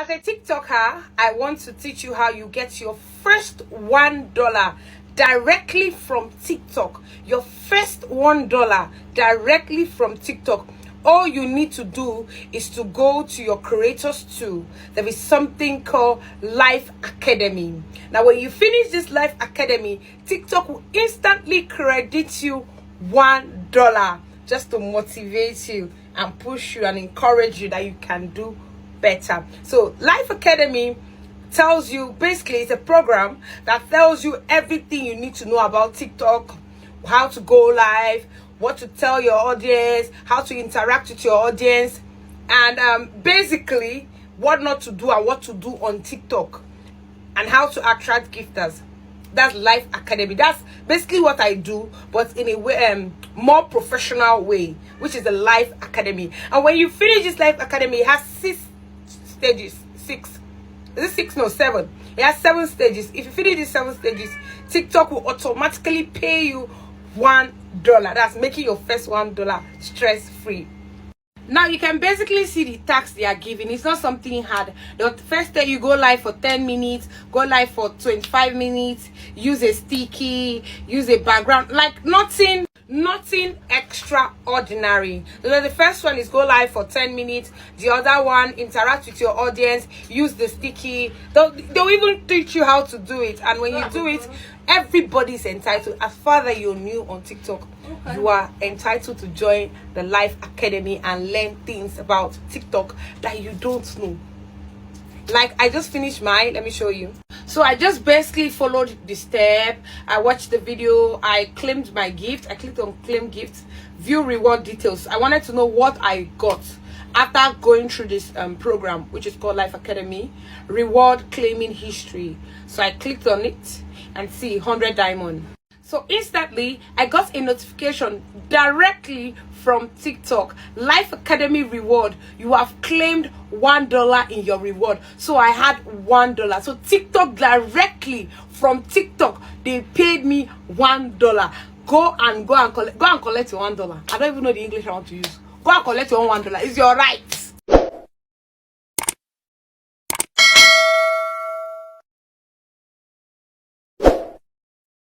As a TikToker, I want to teach you how you get your first $1 directly from TikTok. Your first $1 directly from TikTok. All you need to do is to go to your creators tool. There is something called Life Academy. Now, when you finish this Life Academy, TikTok will instantly credit you $1 just to motivate you and push you and encourage you that you can do better. So Life Academy tells you, basically it's a program that tells you everything you need to know about TikTok, how to go live, what to tell your audience, how to interact with your audience, and basically what not to do and what to do on TikTok, and how to attract gifters. That's Life Academy. That's basically what I do, but in a way, more professional way, which is the Life Academy. And when you finish this Life Academy, it has 6 stages. 6. Is it 6? No, 7. It has 7 stages. If you finish these 7 stages, TikTok will automatically pay you $1. That's making your first $1 stress-free. Now you can basically see the tax they are giving. It's not something hard. The first day you go live for 10 minutes, go live for 25 minutes, use a sticky, use a background, like nothing extraordinary. So the first one is go live for 10 minutes. The other one, interact with your audience, use the sticky. They'll even teach you how to do it. And when you do it, everybody's entitled. As far as you're new on TikTok, you are entitled to join the Life Academy and learn things about TikTok that you don't know. Like, I just finished mine. Let me show you. So I just basically followed the step. I watched the video. I claimed my gift. I clicked on claim gift, view reward details. I wanted to know what I got after going through this program, which is called Life Academy. Reward claiming history. So I clicked on it and see 100 diamond. So instantly, I got a notification directly from TikTok. Life Academy reward. You have claimed $1 in your reward. So I had $1. So TikTok directly from TikTok, they paid me $1. Go and collect your $1. I don't even know the English I want to use. Go and collect your $1. It's your right.